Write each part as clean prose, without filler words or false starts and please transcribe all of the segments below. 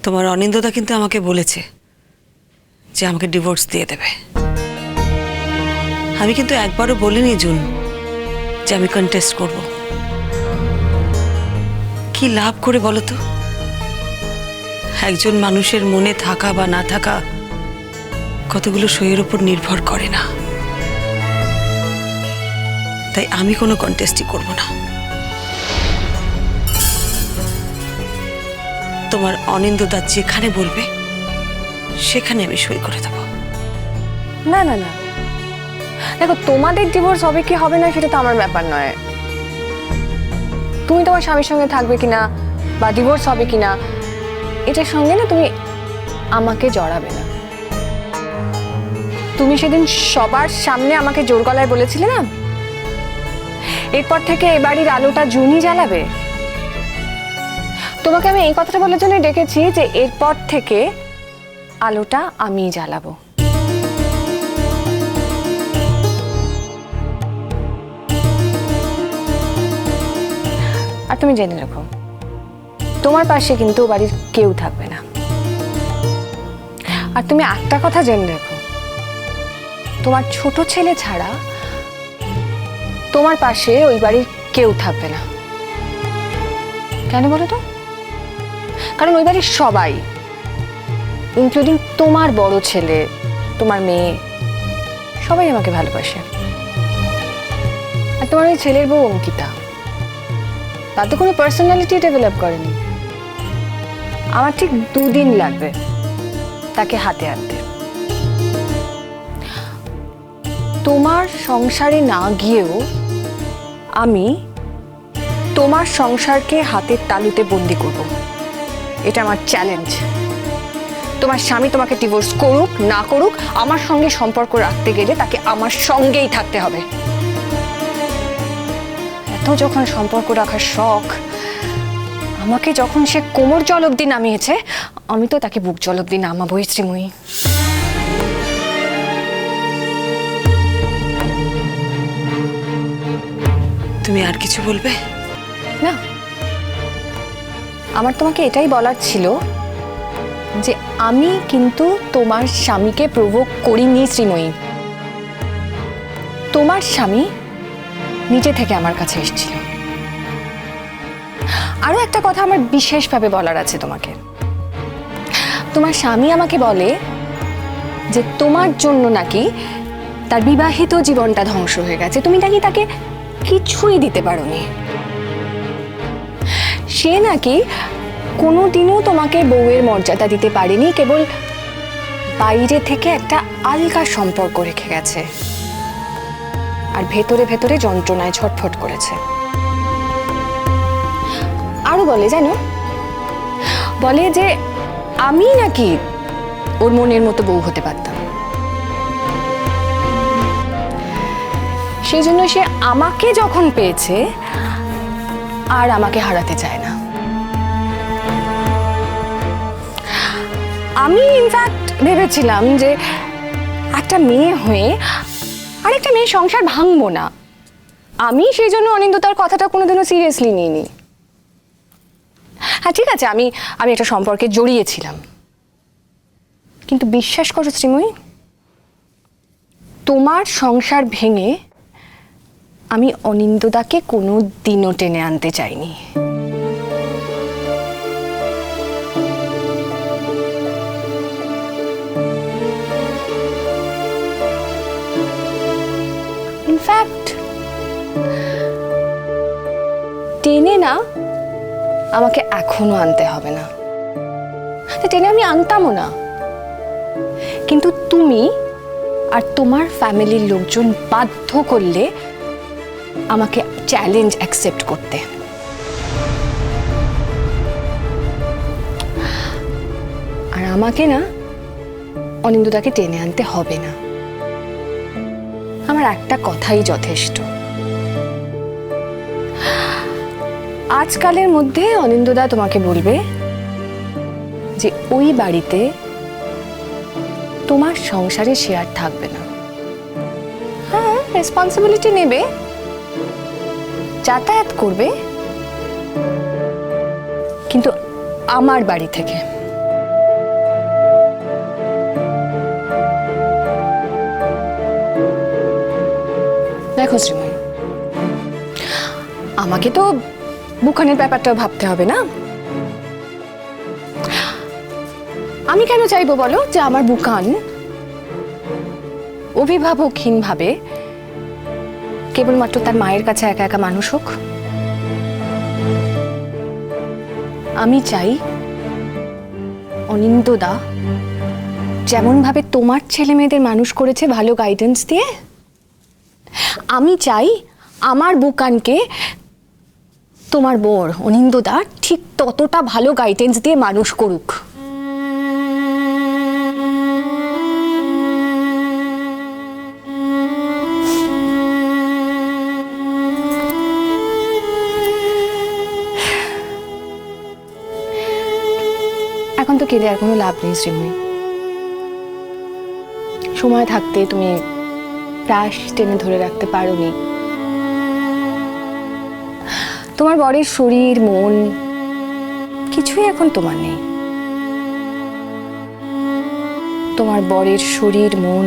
তোমার অনিন্দদা কিন্তু আমাকে বলেছে যে আমাকে ডিভোর্স দিয়ে দেবে। আমি কিন্তু একবারও বলিনি জুন যে আমি কন্টেস্ট করব। কি লাভ করে বলো তো? একজন মানুষের মনে থাকা বা না থাকা কতগুলো সইয়ের উপর নির্ভর করে না। তাই আমি কোনো কন্টেস্টই করব না। তোমার অনিন্দদা যেখানে বলবে সেখানে আমি সই করে দেব। না না না, দেখো তোমাদের ডিভোর্স হবে কি হবে না সেটা তো আমার ব্যাপার নয়। তুমি তোমার স্বামীর সঙ্গে থাকবে কিনা বা ডিভোর্স হবে কিনা এটার সঙ্গে না তুমি আমাকে জড়াবে না। তুমি সেদিন সবার সামনে আমাকে জোর গলায় বলেছিলে না, এরপর থেকে এ বাড়ির আলোটা জুনই জ্বালাবে। তোমাকে আমি এই কথাটা বলার জন্য ডেকেছি যে এরপর থেকে আলোটা আমিই জ্বালাবো। আর তুমি জেনে রাখো, তোমার পাশে কিন্তু বাড়ির কেউ থাকবে না। আর তুমি একটা কথা জেনে রাখো, তোমার ছোট ছেলে ছাড়া তোমার পাশে ওই বাড়ির কেউ থাকবে না। কেন বলো তো? কারণ ওই বাড়ির সবাই, ইনক্লুডিং তোমার বড় ছেলে, তোমার মেয়ে, সবাই আমাকে ভালোবাসে। আর তোমার ওই ছেলের বউ অঙ্কিতা, তার তো কোনো পার্সোনালিটি ডেভেলপ করেনি। আমার ঠিক 2 দিন লাগবে তাকে হাতে আনতে। তোমার সংসারে না গিয়েও আমি তোমার সংসারকে হাতের তালুতে বন্দি করব। এটা আমার চ্যালেঞ্জ। তোমার স্বামী তোমাকে ডিভোর্স করুক না করুক, আমার সঙ্গে সম্পর্ক রাখতে গেলে তাকে আমার সঙ্গেই থাকতে হবে। এত যখন সম্পর্ক রাখার শখ, আমাকে যখন সে কোমর জল অব্দি নামিয়েছে, আমি তো তাকে বুক জল অব্দি নামাবোই শ্রীময়ী। তুমি আর কিছু বলবে না, আমার তোমাকে এটাই বলার ছিল যে আমি কিন্তু তোমার স্বামীকে প্রভোগ করিনি শ্রীময়ী। তোমার স্বামী নিজে থেকে আমার কাছে এসেছিল। আরো একটা কথা আমার বিশেষভাবে বলার আছে তোমাকে। তোমার স্বামী আমাকে বলে যে তোমার জন্য নাকি তার বিবাহিত জীবনটা ধ্বংস হয়ে গেছে, তুমি নাকি তাকে কিছুই দিতে পারোনি। সে নাকি কোনোদিনও তোমাকে বউয়ের মর্যাদা দিতে পারেনি, কেবল বাইরে থেকে একটা আলগা সম্পর্ক রেখে গেছে আর ভেতরে ভেতরে যন্ত্রণায় ছটফট করেছে। আরো বলে জানো, বলে যে আমি নাকি ওর মনের মতো বউ হতে পারতাম, সেই জন্য সে আমাকে যখন পেয়েছে আর আমাকে হারাতে চায় না। আমি ইনফ্যাক্ট ভেবেছিলাম যে একটা মেয়ে হয়ে আরেকটা মেয়ে সংসার ভাঙবো না। আমি সেই জন্য অনিন্দতার কথাটা কোনোদিনও সিরিয়াসলি নিইনি। হ্যাঁ ঠিক আছে, আমি একটা সম্পর্কে জড়িয়েছিলাম, কিন্তু বিশ্বাস করো শ্রীময়ী, তোমার সংসার ভেঙে আমি অনিন্দদাকে কোনো দিনও টেনে আনতে চাইনি। ইনফ্যাক্ট টেনে না আমাকে এখনো আনতে হবে না, টেনে আমি আনতামও না। কিন্তু তুমি আর তোমার ফ্যামিলির লোকজন বাধ্য করলে আমাকে চ্যালেঞ্জ অ্যাকসেপ্ট করতে। আর আমাকে না অনিন্দদাকে টেনে আনতে হবে না। আমার একটা কথাই যথেষ্ট। আজকালের মধ্যে অনিন্দদা তোমাকে বলবে যে ওই বাড়িতে তোমার সংসারে শেয়ার থাকবে না। হ্যাঁ, রেসপন্সিবিলিটি নেবে, যাতায়াত করবে, কিন্তু আমার বাড়ি থেকে। দেখো শ্রীময়ী, আমাকে তো বুকানের ব্যাপারটাও ভাবতে হবে না। আমি কেন চাইবো বলো যে আমার বুকান অভিভাবকহীন ভাবে কেবলমাত্র তার মায়ের কাছে একা একা মানুষ হোক? আমি চাই অনিন্দদা যেমন ভাবে তোমার ছেলে মেয়েদের মানুষ করেছে ভালো গাইডেন্স দিয়ে, আমি চাই আমার বুকানকে তোমার বর অনিন্দদা ঠিক ততটা ভালো গাইডেন্স দিয়ে মানুষ করুক। এখন তো কেঁদে আর কোনো লাভ নেই শ্রীময়ী। সময় থাকতে তুমি প্রাস টেনে ধরে রাখতে পারোনি। তোমার বরের শরীর মন কিছুই এখন তোমার নেই। তোমার বরের শরীর মন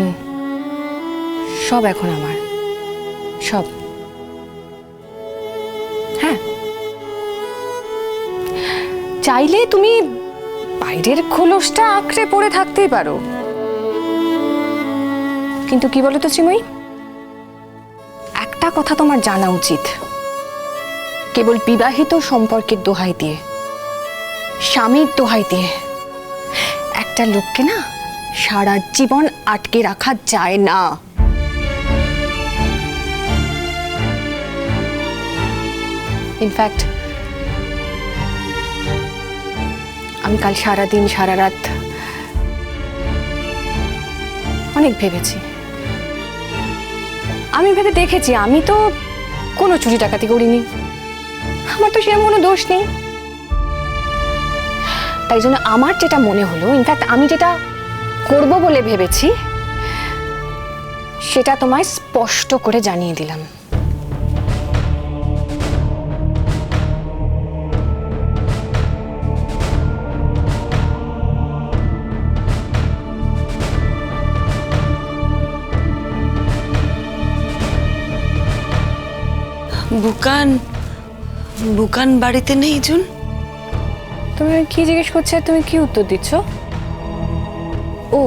সব এখন আমার, সব। হ্যাঁ, চাইলে তুমি বাইরের খোলসটা আঁকড়ে পড়ে থাকতেই পারো, কিন্তু কি বলো তো শ্রীময়ী, একটা কথা তোমার জানা উচিত, কেবল বিবাহিত সম্পর্কের দোহাই দিয়ে, স্বামীর দোহাই দিয়ে একটা লোককে না সারা জীবন আটকে রাখা যায় না। ইনফ্যাক্ট আমি কাল সারাদিন সারা রাত অনেক ভেবেছি। আমি ভেবে দেখেছি আমি তো কোনো চুরি ডাকাতি করিনি, আমার তো সেরকম কোনো দোষ নেই। তাই জন্য আমার যেটা মনে হলো, ইনফ্যাক্ট আমি যেটা করব বলে ভেবেছি, সেটা তোমায় স্পষ্ট করে জানিয়ে দিলাম। বুকান বুকান বাড়িতে নেই জুন? তুমি কি জিজ্ঞেস করছো, তুমি কি উত্তর দিচ্ছ? ও,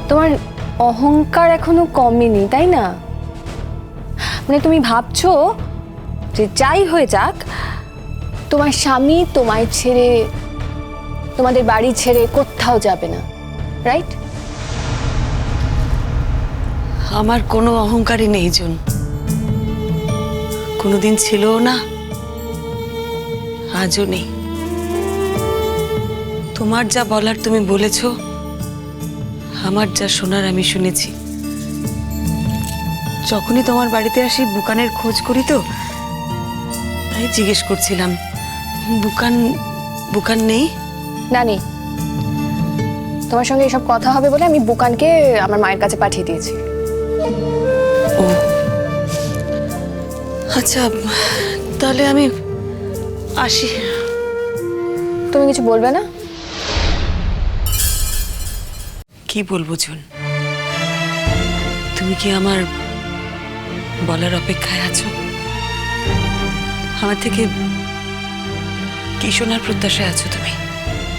তোমার অহংকার এখনো কমেনি তাই না? মানে তুমি ভাবছো যে যাই হয়ে যাক তোমার স্বামী তোমায় ছেড়ে, তোমাদের বাড়ি ছেড়ে কোথাও যাবে না, রাইট? আমার কোনো অহংকারই নেই জুন, কোনোদিন ছিলও না, আজও নেই। তোমার যা বলার তুমি বলেছো, আমার যা শোনার আমি শুনেছি। যখনই তোমার বাড়িতে আসি বুকানের খোঁজ করি তো, তাই জিজ্ঞেস করছিলাম, বুকান বুকান নেই? না, নেই। তোমার সঙ্গে এসব কথা হবে বলে আমি বুকানকে আমার মায়ের কাছে পাঠিয়ে দিয়েছি। ও আচ্ছা, তাহলে আমি আসি। তুমি কিছু বলবে না? কি বলবো জুন, তুমি কি আমার বলার অপেক্ষায় আছো? আমার থেকে কি শোনার প্রত্যাশায় আছো তুমি?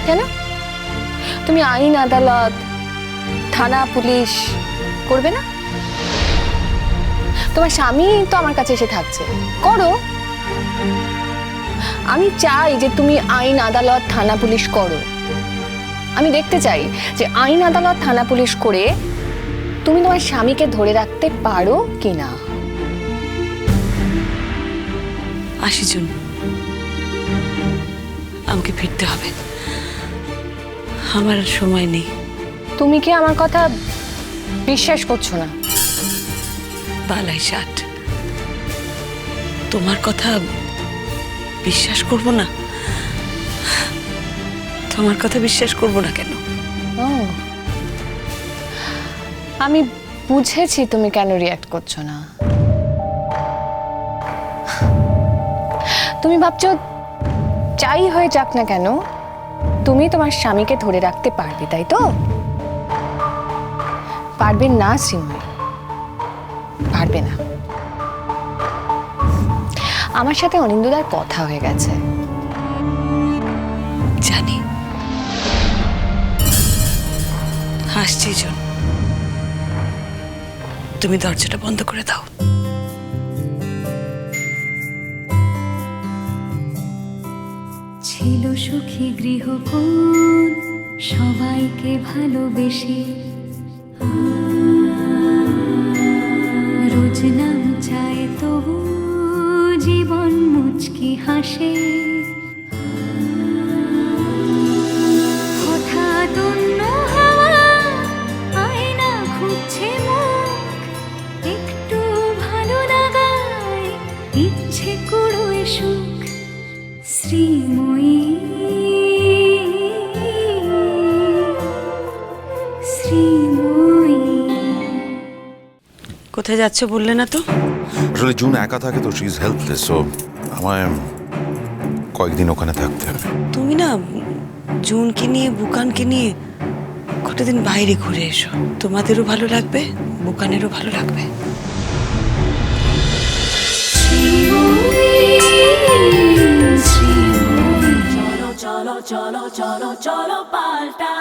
কেন? তুমি আইন আদালত, থানা, পুলিশ করবে না? তোমার স্বামী তো আমার কাছে এসে থাকছে, করো। আমি চাই যে তুমি আইন আদালত থানা পুলিশ করো। আমি দেখতে চাই যে আইন আদালত থানা পুলিশ করে তুমি তোমার স্বামীকে ধরে রাখতে পারো কিনা। আসি জুন, আমাকে ফিরতে হবে, আমার আর সময় নেই। তুমি কি আমার কথা বিশ্বাস করছো না? বালাই ষাট, তোমার কথা বিশ্বাস করব না? তোমার কথা বিশ্বাস করব না কেন? ও, আমি বুঝেছি তুমি কেন রিঅ্যাক্ট করছো না। তুমি ভাবছো যাই হয়ে যাক না কেন তুমি তোমার স্বামীকে ধরে রাখতে পারবে, তাই তো? পারবে না শ্রীময়ী, পারবে না। আমার সাথে অনিন্দুদার কথা হয়ে গেছে। জানি, হাসছি জন। তুমি দরজাটা বন্ধ করে দাও। ছিল সুখী গৃহকোণ, সবাইকে ভালোবেসে রোজ নাম চায় তবু জীবন মুচকি হাসে। হঠাৎ অন্য হাওয়া আয়না খুঁজছে মুখ, একটু ভালো লাগায় ইচ্ছে কুড়োয় সুখ। শ্রীময়ী শ্রীময়ী। কোথায় যাচ্ছ বললে না তো? আসলে জুন একা থাকে তো, শি ইজ হেল্পলেস, সো আমায় কয়েকদিন ওখানে থাকতে হবে। তুমি না জুনকে নিয়ে বুকানকে নিয়ে কটা দিন বাইরে ঘুরে এসো, তোমাদেরও ভালো লাগবে, বুকানেরও ভালো লাগবে। চলো চলো চলো চলো চলো পাল্টা